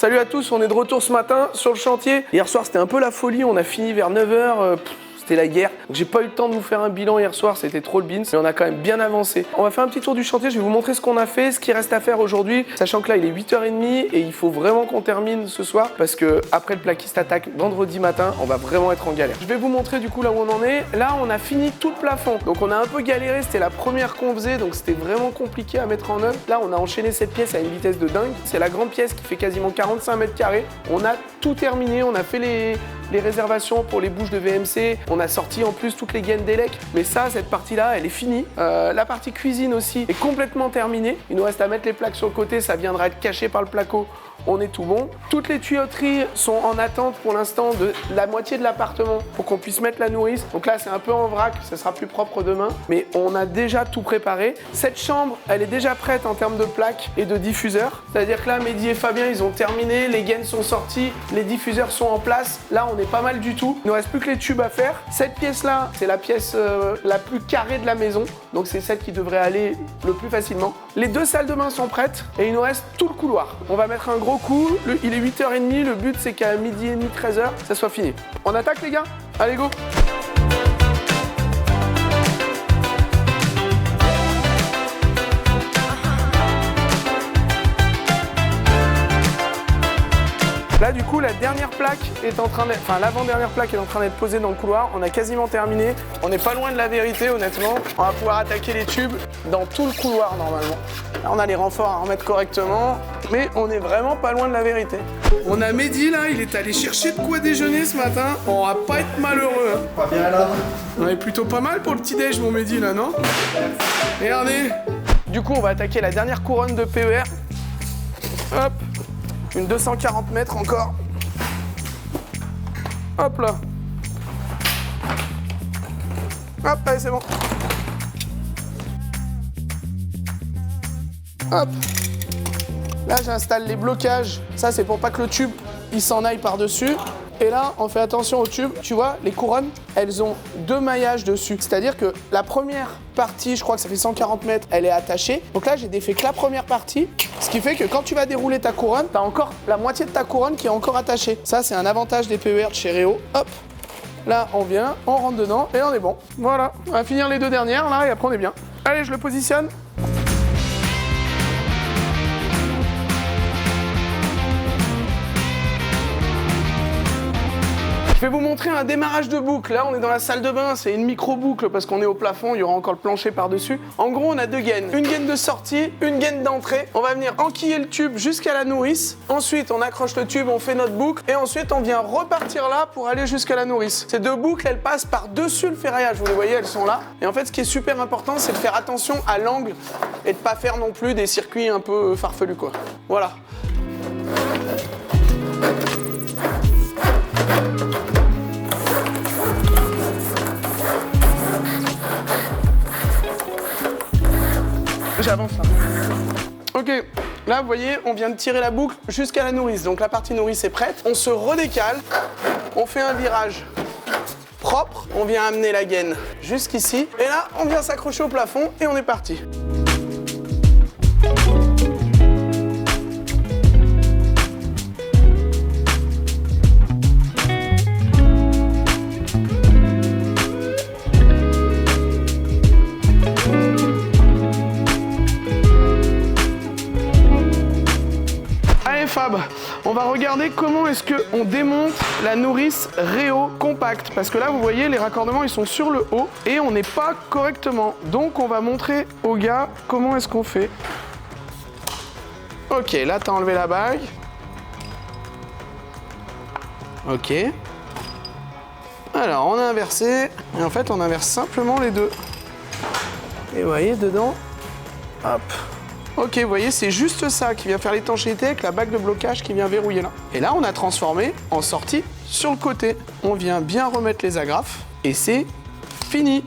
Salut à tous, on est de retour ce matin sur le chantier. Hier soir c'était un peu la folie, on a fini vers 9h. C'était la guerre. Donc j'ai pas eu le temps de vous faire un bilan hier soir, c'était trop le beans, mais on a quand même bien avancé. On va faire un petit tour du chantier, je vais vous montrer ce qu'on a fait, ce qui reste à faire aujourd'hui, sachant que là il est 8h30 et il faut vraiment qu'on termine ce soir parce que après le plaquiste attaque vendredi matin, on va vraiment être en galère. Je vais vous montrer du coup là où on en est. Là on a fini tout le plafond, donc on a un peu galéré, c'était la première qu'on faisait, donc c'était vraiment compliqué à mettre en œuvre. Là on a enchaîné cette pièce à une vitesse de dingue. C'est la grande pièce qui fait quasiment 45 mètres carrés. On a tout terminé, on a fait les réservations pour les bouches de VMC, on a sorti en plus toutes les gaines d'élec, mais ça, cette partie-là, elle est finie. La partie cuisine aussi est complètement terminée. Il nous reste à mettre les plaques sur le côté, ça viendra être caché par le placo. On est tout bon. Toutes les tuyauteries sont en attente pour l'instant de la moitié de l'appartement pour qu'on puisse mettre la nourrice. Donc là, c'est un peu en vrac, ça sera plus propre demain, mais on a déjà tout préparé. Cette chambre, elle est déjà prête en termes de plaques et de diffuseurs. C'est-à-dire que là, Mehdi et Fabien, ils ont terminé, les gaines sont sorties, les diffuseurs sont en place. Là, on est pas mal du tout. Il ne reste plus que les tubes à faire. Cette pièce-là, c'est la pièce la plus carrée de la maison, donc c'est celle qui devrait aller le plus facilement. Les deux salles de bain sont prêtes et il nous reste tout le couloir. On va mettre un gros coup, il est 8h30, le but c'est qu'à 12h30, 13h, ça soit fini. On attaque les gars? Allez go! Là du coup la dernière plaque est en train d'être, enfin l'avant-dernière plaque est en train d'être posée dans le couloir, on a quasiment terminé, on n'est pas loin de la vérité honnêtement, on va pouvoir attaquer les tubes dans tout le couloir normalement. Là on a les renforts à remettre correctement, mais on est vraiment pas loin de la vérité. On a Mehdi là, il est allé chercher de quoi déjeuner ce matin, on va pas être malheureux. Pas bien là. On est plutôt pas mal pour le petit déj mon Mehdi là, non? Regardez. Du coup on va attaquer la dernière couronne de PER. Hop. Une 240 mètres encore. Hop là. Hop, allez, c'est bon. Hop. Là, j'installe les blocages. Ça, c'est pour pas que le tube, il s'en aille par-dessus. Et là, on fait attention au tube. Tu vois, les couronnes, elles ont deux maillages dessus. C'est-à-dire que la première partie, je crois que ça fait 140 mètres, elle est attachée. Donc là, j'ai défait que la première partie. Ce qui fait que quand tu vas dérouler ta couronne, t'as encore la moitié de ta couronne qui est encore attachée. Ça, c'est un avantage des PER de chez Réo. Hop. Là, on vient, on rentre dedans et on est bon. Voilà. On va finir les deux dernières, là, et après, on est bien. Allez, je le positionne. Je vais vous montrer un démarrage de boucle. Là, on est dans la salle de bain, c'est une micro-boucle parce qu'on est au plafond, il y aura encore le plancher par-dessus. En gros, on a deux gaines. Une gaine de sortie, une gaine d'entrée. On va venir enquiller le tube jusqu'à la nourrice. Ensuite, on accroche le tube, on fait notre boucle. Et ensuite, on vient repartir là pour aller jusqu'à la nourrice. Ces deux boucles, elles passent par-dessus le ferraillage. Vous les voyez, elles sont là. Et en fait, ce qui est super important, c'est de faire attention à l'angle et de pas faire non plus des circuits un peu farfelus, quoi. Voilà. J'avance là. Ok, là vous voyez, on vient de tirer la boucle jusqu'à la nourrice. Donc la partie nourrice est prête. On se redécale, on fait un virage propre, on vient amener la gaine jusqu'ici. Et là, on vient s'accrocher au plafond et on est parti. Fab, on va regarder comment est-ce qu'on démonte la nourrice Réo compacte. Parce que là, vous voyez, les raccordements, ils sont sur le haut et on n'est pas correctement. Donc, on va montrer aux gars comment est-ce qu'on fait. Ok, là, t'as enlevé la bague. Ok. Alors, on a inversé. Et en fait, on inverse simplement les deux. Et vous voyez, dedans, hop. Ok, vous voyez, c'est juste ça qui vient faire l'étanchéité avec la bague de blocage qui vient verrouiller là. Et là, on a transformé en sortie sur le côté. On vient bien remettre les agrafes et c'est fini.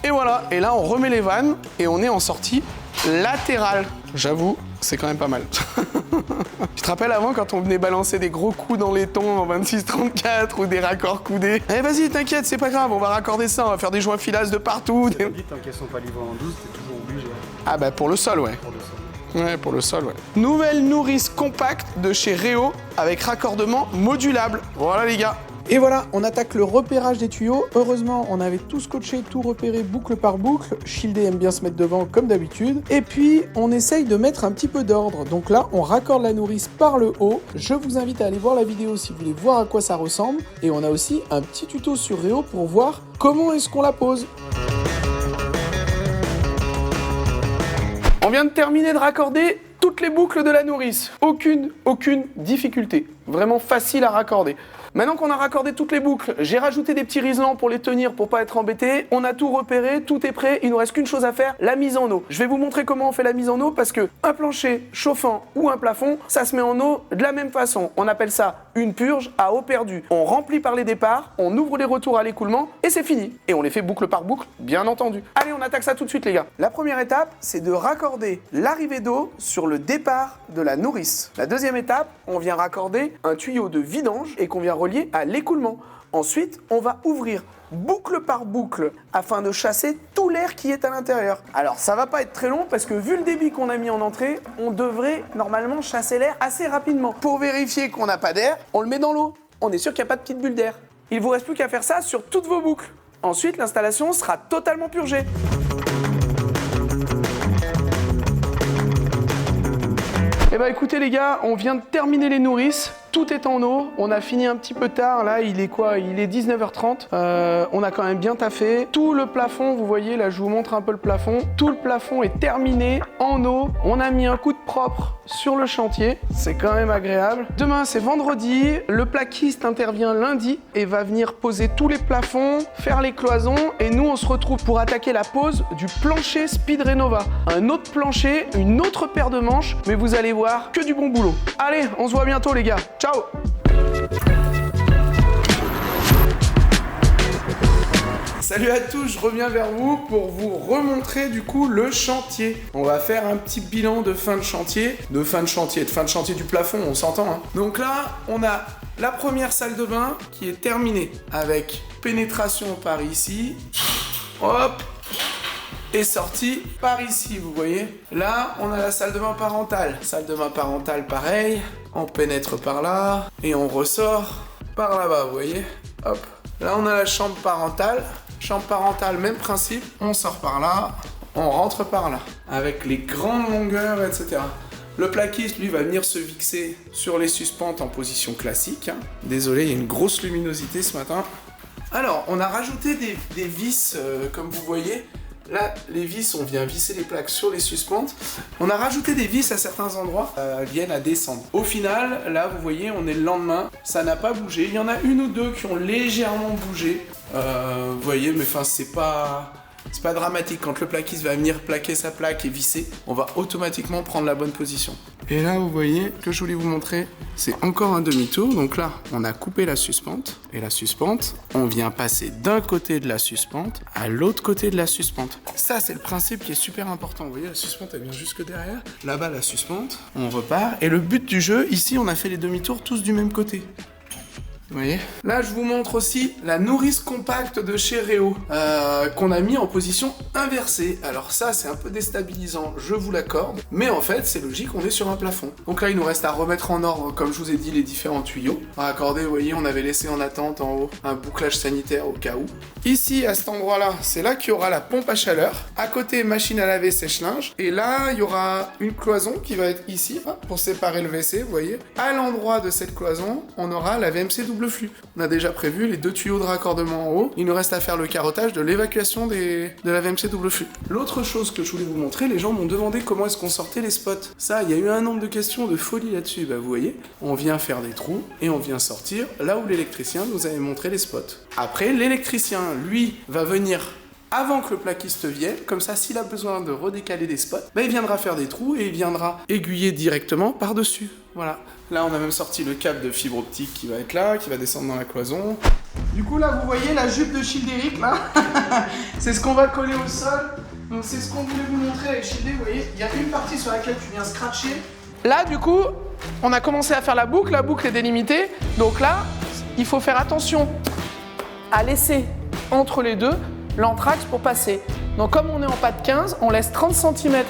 Et voilà, et là, on remet les vannes et on est en sortie latérale. J'avoue, c'est quand même pas mal. Tu te rappelles avant quand on venait balancer des gros coups dans les tons en 26-34 ou des raccords coudés? Eh vas-y, t'inquiète, c'est pas grave, on va raccorder ça, on va faire des joints filasse de partout. Tant qu'elles sont pas livrées en 12, t'es toujours obligé. Ah bah pour le sol, ouais. Pour le sol. Ouais, pour le sol, ouais. Nouvelle nourrice compacte de chez Réo avec raccordement modulable. Voilà les gars. Et voilà, on attaque le repérage des tuyaux. Heureusement, on avait tout scotché, tout repéré boucle par boucle. Shieldé aime bien se mettre devant comme d'habitude. Et puis, on essaye de mettre un petit peu d'ordre. Donc là, on raccorde la nourrice par le haut. Je vous invite à aller voir la vidéo si vous voulez voir à quoi ça ressemble. Et on a aussi un petit tuto sur Réo pour voir comment est-ce qu'on la pose. On vient de terminer de raccorder toutes les boucles de la nourrice. Aucune difficulté. Vraiment facile à raccorder. Maintenant qu'on a raccordé toutes les boucles, j'ai rajouté des petits riselants pour les tenir pour pas être embêté. On a tout repéré, tout est prêt, il nous reste qu'une chose à faire, la mise en eau. Je vais vous montrer comment on fait la mise en eau parce que un plancher chauffant ou un plafond, ça se met en eau de la même façon. On appelle ça une purge à eau perdue. On remplit par les départs, on ouvre les retours à l'écoulement et c'est fini. Et on les fait boucle par boucle, bien entendu. Allez, on attaque ça tout de suite les gars. La première étape, c'est de raccorder l'arrivée d'eau sur le départ de la nourrice. La deuxième étape, on vient raccorder un tuyau de vidange et qu'on vient relié à l'écoulement. Ensuite, on va ouvrir boucle par boucle afin de chasser tout l'air qui est à l'intérieur. Alors ça va pas être très long parce que vu le débit qu'on a mis en entrée, on devrait normalement chasser l'air assez rapidement. Pour vérifier qu'on n'a pas d'air, on le met dans l'eau. On est sûr qu'il n'y a pas de petite bulle d'air. Il vous reste plus qu'à faire ça sur toutes vos boucles. Ensuite, l'installation sera totalement purgée. Eh ben écoutez les gars, on vient de terminer les nourrices. Tout est en eau, on a fini un petit peu tard, là il est quoi? Il est 19h30, on a quand même bien taffé. Tout le plafond, vous voyez, là je vous montre un peu le plafond. Tout le plafond est terminé en eau. On a mis un coup de propre sur le chantier, c'est quand même agréable. Demain c'est vendredi, le plaquiste intervient lundi et va venir poser tous les plafonds, faire les cloisons et nous on se retrouve pour attaquer la pose du plancher Speed Renova. Un autre plancher, une autre paire de manches, mais vous allez voir que du bon boulot. Allez, on se voit bientôt les gars. Ciao! Salut à tous, je reviens vers vous pour vous remontrer du coup le chantier. On va faire un petit bilan de fin de chantier. De fin de chantier du plafond, on s'entend hein. Donc là, on a la première salle de bain qui est terminée avec pénétration par ici. Hop! Et sortie par ici, vous voyez. Là, on a la salle de bain parentale. Salle de bain parentale, pareil. On pénètre par là et on ressort par là-bas, vous voyez. Hop. Là, on a la chambre parentale. Chambre parentale, même principe. On sort par là, on rentre par là. Avec les grandes longueurs, etc. Le plaquiste, lui, va venir se fixer sur les suspentes en position classique. Hein. Désolé, il y a une grosse luminosité ce matin. Alors, on a rajouté des vis, comme vous voyez. Là, les vis, on vient visser les plaques sur les suspentes. On a rajouté des vis à certains endroits, elles viennent à descendre. Au final, là, vous voyez, on est le lendemain, ça n'a pas bougé. Il y en a une ou deux qui ont légèrement bougé. Vous voyez, mais enfin, c'est pas dramatique. Quand le plaquiste va venir plaquer sa plaque et visser, on va automatiquement prendre la bonne position. Et là, vous voyez, ce que je voulais vous montrer, c'est encore un demi-tour. Donc là, on a coupé la suspente. Et la suspente, on vient passer d'un côté de la suspente à l'autre côté de la suspente. Ça, c'est le principe qui est super important. Vous voyez, la suspente, elle vient jusque derrière. Là-bas, la suspente, on repart. Et le but du jeu, ici, on a fait les demi-tours tous du même côté. Vous voyez? Là, je vous montre aussi la nourrice compacte de chez Réo qu'on a mis en position inversée. Alors ça, c'est un peu déstabilisant, je vous l'accorde. Mais en fait, c'est logique, on est sur un plafond. Donc là, il nous reste à remettre en ordre, comme je vous ai dit, les différents tuyaux. Raccordés, vous voyez, on avait laissé en attente en haut un bouclage sanitaire au cas où. Ici, à cet endroit-là, c'est là qu'il y aura la pompe à chaleur. À côté, machine à laver, sèche-linge. Et là, il y aura une cloison qui va être ici, pour séparer le WC, vous voyez. À l'endroit de cette cloison, on aura la VMC double flux. On a déjà prévu les deux tuyaux de raccordement en haut. Il nous reste à faire le carottage de l'évacuation de la VMC double flux. L'autre chose que je voulais vous montrer, les gens m'ont demandé comment est-ce qu'on sortait les spots. Ça, il y a eu un nombre de questions de folie là-dessus. Bah, vous voyez, on vient faire des trous et on vient sortir là où l'électricien nous avait montré les spots. Après, l'électricien, lui, va venir avant que le plaquiste vienne, comme ça, s'il a besoin de redécaler des spots, bah, il viendra faire des trous et il viendra aiguiller directement par-dessus. Voilà. Là, on a même sorti le câble de fibre optique qui va être là, qui va descendre dans la cloison. Du coup, là, vous voyez la jupe de Childéric, là. C'est ce qu'on va coller au sol. Donc, c'est ce qu'on voulait vous montrer avec Childé. Vous voyez, il y a une partie sur laquelle tu viens scratcher. Là, du coup, on a commencé à faire la boucle est délimitée. Donc là, il faut faire attention à laisser entre les deux l'entraxe pour passer. Donc, comme on est en pas de 15, on laisse 30 cm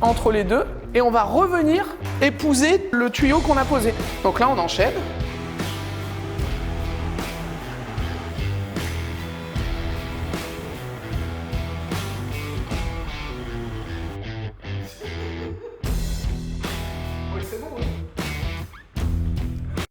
entre les deux. et on va revenir épouser le tuyau qu'on a posé. Donc là, on enchaîne.